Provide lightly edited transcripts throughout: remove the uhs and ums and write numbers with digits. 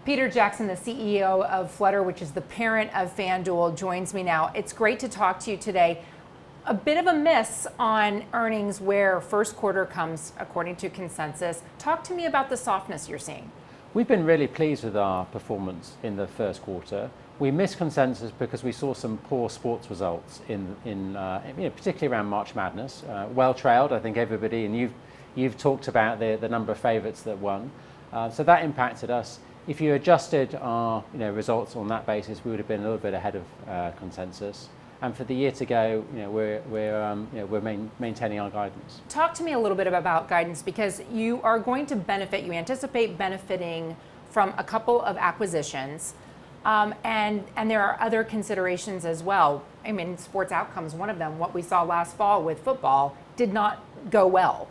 Peter Jackson, the CEO of Flutter, which is the parent of FanDuel, joins me now. It's great to talk to you today. A bit of a miss on earnings where first quarter comes according to consensus. Talk to me about the softness you're seeing. We've been really pleased with our performance in the first quarter. We missed consensus because we saw some poor sports results particularly around March Madness. Well trailed, I think everybody, and you've talked about the number of favourites that won. So that impacted us. If you adjusted our results on that basis, we would have been a little bit ahead of consensus. And for the year to go, we're maintaining our guidance. Talk to me a little bit about guidance, because you are going to benefit. You anticipate benefiting from a couple of acquisitions, and there are other considerations as well. I mean, sports outcomes, one of them. What we saw last fall with football did not go well.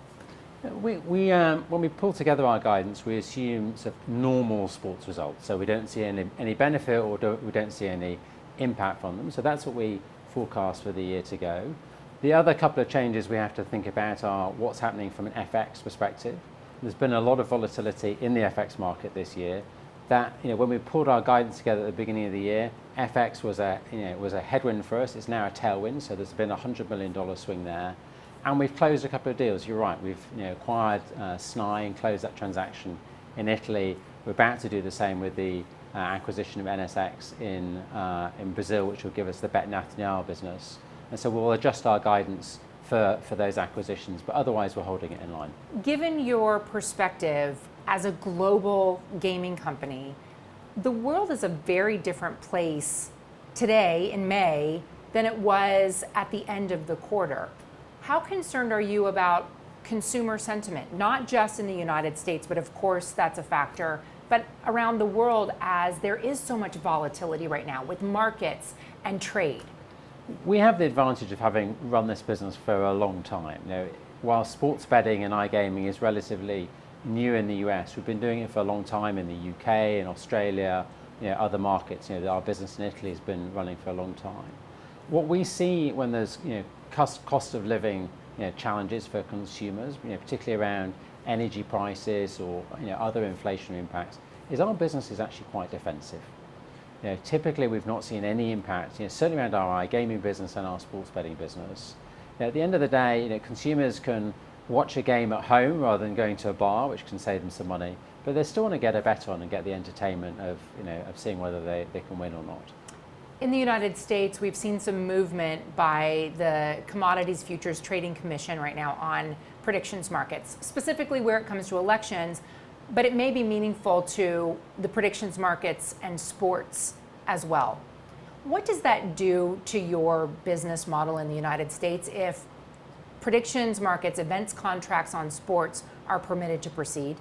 When we pull together our guidance, we assume sort of normal sports results. So we don't see any benefit or we don't see any impact from them. So that's what we forecast for the year to go. The other couple of changes we have to think about are what's happening from an FX perspective. There's been a lot of volatility in the FX market this year. That when we pulled our guidance together at the beginning of the year, FX was a headwind for us. It's now a tailwind. So there's been a $100 million swing there. And we've closed a couple of deals. You're right. We've acquired SNAI and closed that transaction in Italy. We're about to do the same with the acquisition of NSX in Brazil, which will give us the Bet Nacional business. And so we'll adjust our guidance for those acquisitions, but otherwise we're holding it in line. Given your perspective as a global gaming company, the world is a very different place today in May than it was at the end of the quarter. How concerned are you about consumer sentiment, not just in the United States, but of course that's a factor, but around the world, as there is so much volatility right now with markets and trade? We have the advantage of having run this business for a long time. While sports betting and iGaming is relatively new in the US, we've been doing it for a long time in the UK, in Australia, other markets. Our business in Italy has been running for a long time. What we see when there's cost of living challenges for consumers, particularly around energy prices or other inflationary impacts, is our business is actually quite defensive. Typically we've not seen any impact, certainly around our iGaming business and our sports betting business. At the end of the day, consumers can watch a game at home rather than going to a bar, which can save them some money, but they still want to get a bet on and get the entertainment of seeing whether they can win or not. In the United States, we've seen some movement by the Commodities Futures Trading Commission right now on predictions markets, specifically where it comes to elections, but it may be meaningful to the predictions markets and sports as well. What does that do to your business model in the United States if predictions markets, events contracts on sports are permitted to proceed?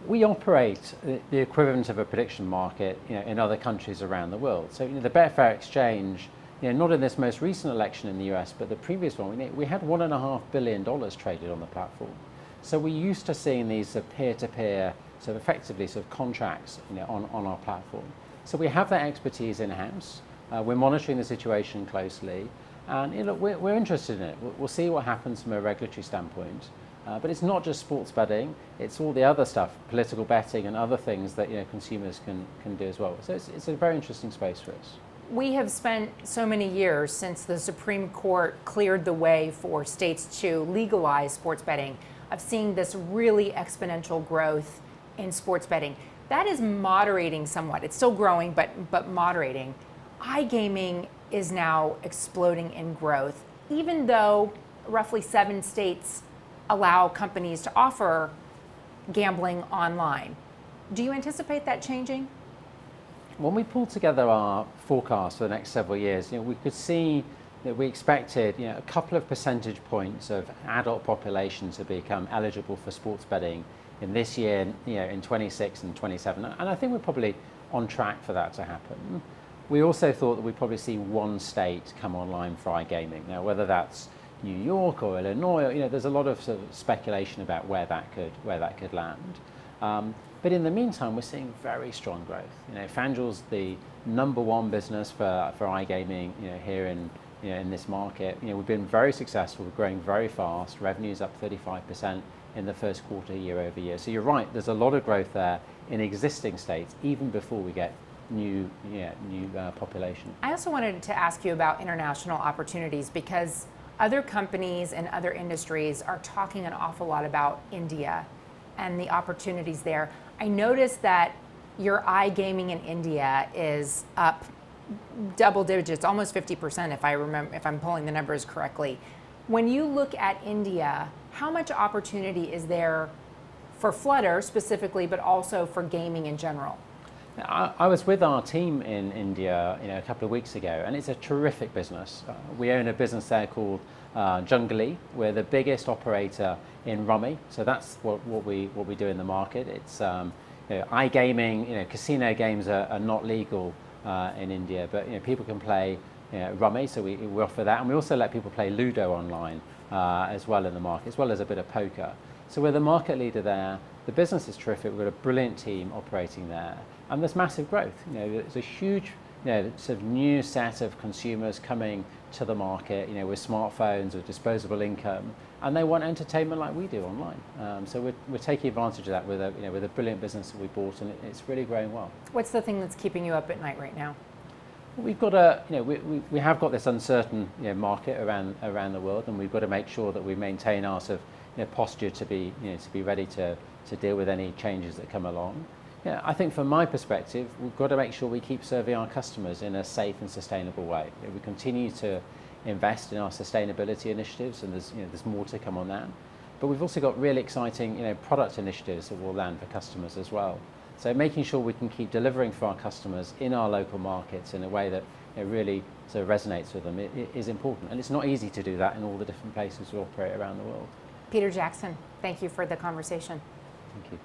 We operate the equivalent of a prediction market in other countries around the world. So the Betfair Exchange, not in this most recent election in the US, but the previous one, we had $1.5 billion traded on the platform. So we're used to seeing these peer-to-peer, effectively contracts on our platform. So we have that expertise in-house. We're monitoring the situation closely, and we're interested in it. We'll see what happens from a regulatory standpoint. But it's not just sports betting, it's all the other stuff, political betting and other things that consumers can do as well. So it's a very interesting space for us. We have spent so many years since the Supreme Court cleared the way for states to legalize sports betting of seeing this really exponential growth in sports betting. That is moderating somewhat. It's still growing, but moderating. iGaming is now exploding in growth, even though roughly 7 states allow companies to offer gambling online. Do you anticipate that changing? When we pulled together our forecast for the next several years, we could see that we expected a couple of percentage points of adult population to become eligible for sports betting in this year, in 26 and 27. And I think we're probably on track for that to happen. We also thought that we'd probably see one state come online for iGaming. Now, whether that's New York or Illinois, there's a lot of speculation about where that could land. But in the meantime, we're seeing very strong growth. FanDuel's the #1 business for iGaming, here in this market. We've been very successful. We're growing very fast. Revenue's up 35% in the first quarter year over year. So you're right, there's a lot of growth there in existing states, even before we get new population. I also wanted to ask you about international opportunities, because other companies and other industries are talking an awful lot about India and the opportunities there. I noticed that your iGaming in India is up double digits, almost 50%, if I'm pulling the numbers correctly. When you look at India, how much opportunity is there for Flutter specifically, but also for gaming in general? I was with our team in India, a couple of weeks ago, and it's a terrific business. We own a business there called Junglee. We're the biggest operator in rummy, so that's what we do in the market. It's iGaming. Casino games are not legal in India, but people can play rummy, so we offer that, and we also let people play Ludo online as well in the market, as well as a bit of poker. So we're the market leader there. The business is terrific. We've got a brilliant team operating there, and there's massive growth. There's a huge sort of new set of consumers coming to the market, with smartphones, with disposable income, and they want entertainment like we do online. So we're taking advantage of that with a brilliant business that we bought, and it's really growing well. What's the thing that's keeping you up at night right now? We've got we have got this uncertain market around the world, and we've got to make sure that we maintain our sort of posture to be ready to deal with any changes that come along. I think from my perspective, we've got to make sure we keep serving our customers in a safe and sustainable way. We continue to invest in our sustainability initiatives, and there's more to come on that. But we've also got really exciting product initiatives that will land for customers as well. So making sure we can keep delivering for our customers in our local markets in a way that really sort of resonates with them is important. And it's not easy to do that in all the different places we operate around the world. Peter Jackson, thank you for the conversation. Thank you.